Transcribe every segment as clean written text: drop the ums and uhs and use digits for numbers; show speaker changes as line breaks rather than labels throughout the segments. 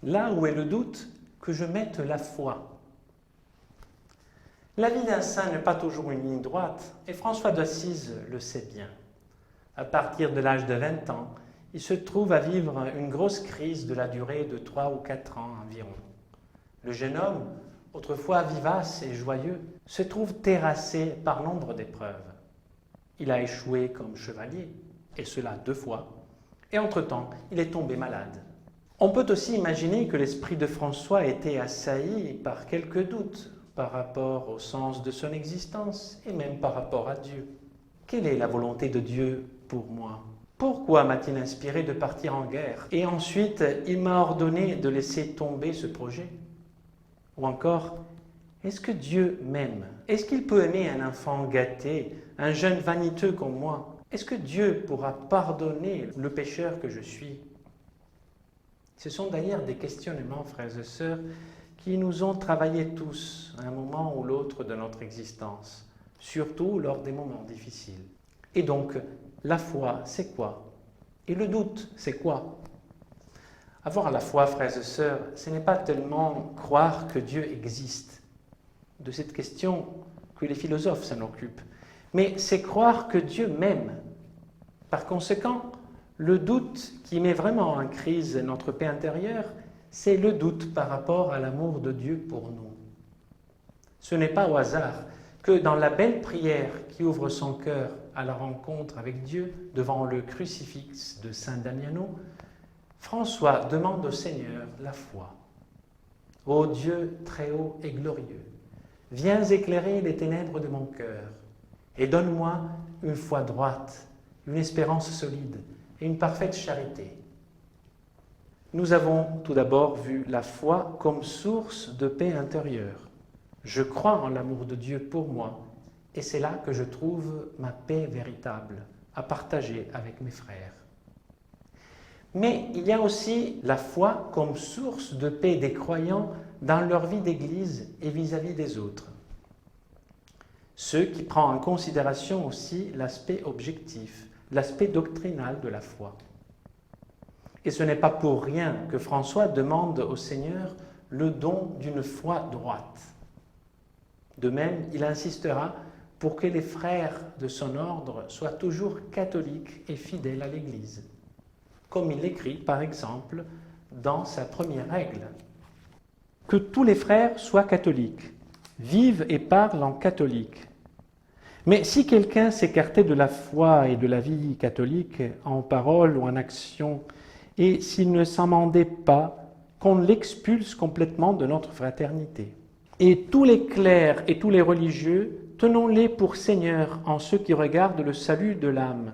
Là où est le doute, que je mette la foi. La vie d'un saint n'est pas toujours une ligne droite, et François d'Assise le sait bien. À partir de l'âge de 20 ans, il se trouve à vivre une grosse crise de la durée de 3 ou 4 ans environ. Le jeune homme, autrefois vivace et joyeux, se trouve terrassé par nombre d'épreuves. Il a échoué comme chevalier, et cela 2 fois, et entre-temps, il est tombé malade. On peut aussi imaginer que l'esprit de François était assailli par quelques doutes par rapport au sens de son existence et même par rapport à Dieu. Quelle est la volonté de Dieu pour moi? Pourquoi m'a-t-il inspiré de partir en guerre? Et ensuite, il m'a ordonné de laisser tomber ce projet? Ou encore, est-ce que Dieu m'aime? Est-ce qu'il peut aimer un enfant gâté, un jeune vaniteux comme moi? Est-ce que Dieu pourra pardonner le pécheur que je suis? Ce sont d'ailleurs des questionnements, frères et sœurs, qui nous ont travaillé tous à un moment ou l'autre de notre existence, surtout lors des moments difficiles. Et donc, la foi, c'est quoi? Et le doute, c'est quoi? Avoir la foi, frères et sœurs, ce n'est pas tellement croire que Dieu existe. De cette question que les philosophes s'en occupent. Mais c'est croire que Dieu m'aime. Par conséquent, le doute qui met vraiment en crise notre paix intérieure, c'est le doute par rapport à l'amour de Dieu pour nous. Ce n'est pas au hasard que dans la belle prière qui ouvre son cœur à la rencontre avec Dieu devant le crucifix de Saint Damiano, François demande au Seigneur la foi. Ô Dieu très haut et glorieux, viens éclairer les ténèbres de mon cœur et donne-moi une foi droite, une espérance solide et une parfaite charité. Nous avons tout d'abord vu la foi comme source de paix intérieure. Je crois en l'amour de Dieu pour moi et c'est là que je trouve ma paix véritable à partager avec mes frères. Mais il y a aussi la foi comme source de paix des croyants dans leur vie d'Église et vis-à-vis des autres. Ce qui prend en considération aussi l'aspect objectif, l'aspect doctrinal de la foi. Et ce n'est pas pour rien que François demande au Seigneur le don d'une foi droite. De même, il insistera pour que les frères de son ordre soient toujours catholiques et fidèles à l'Église, comme il l'écrit par exemple dans sa première règle. Que tous les frères soient catholiques, vivent et parlent en catholique. Mais si quelqu'un s'écartait de la foi et de la vie catholique en parole ou en action, et s'il ne s'amendait pas, qu'on l'expulse complètement de notre fraternité. Et tous les clercs et tous les religieux, tenons-les pour seigneurs en ce qui regarde le salut de l'âme,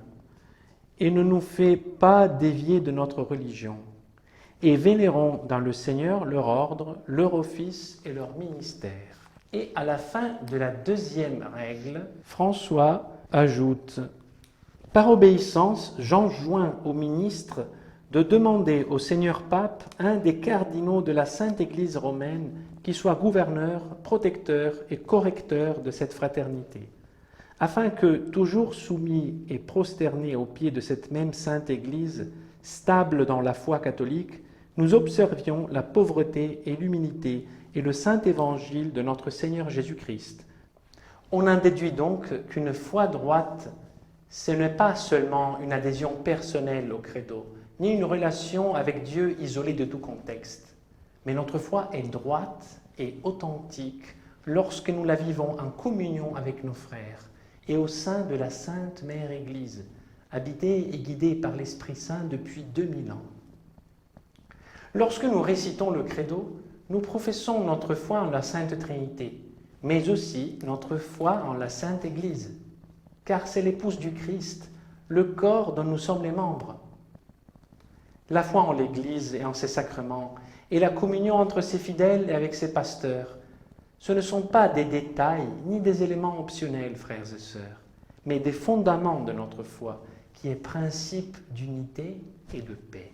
et ne nous fait pas dévier de notre religion. Et vénérons dans le Seigneur leur ordre, leur office et leur ministère. Et à la fin de la deuxième règle, François ajoute « Par obéissance, j'enjoins aux ministres de demander au Seigneur Pape un des cardinaux de la Sainte Église romaine qui soit gouverneur, protecteur et correcteur de cette fraternité, afin que, toujours soumis et prosternés aux pieds de cette même Sainte Église, stable dans la foi catholique, nous observions la pauvreté et l'humilité et le saint évangile de notre Seigneur Jésus-Christ. On en déduit donc qu'une foi droite, ce n'est pas seulement une adhésion personnelle au credo, ni une relation avec Dieu isolée de tout contexte, mais notre foi est droite et authentique lorsque nous la vivons en communion avec nos frères et au sein de la Sainte Mère Église, habitée et guidée par l'Esprit Saint depuis 2000 ans. Lorsque nous récitons le credo, nous professons notre foi en la Sainte Trinité, mais aussi notre foi en la Sainte Église, car c'est l'épouse du Christ, le corps dont nous sommes les membres. La foi en l'Église et en ses sacrements, et la communion entre ses fidèles et avec ses pasteurs, ce ne sont pas des détails ni des éléments optionnels, frères et sœurs, mais des fondements de notre foi, qui est principe d'unité et de paix.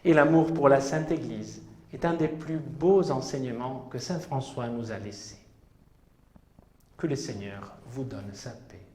Et l'amour pour la Sainte Église est un des plus beaux enseignements que saint François nous a laissés. Que le Seigneur vous donne sa paix.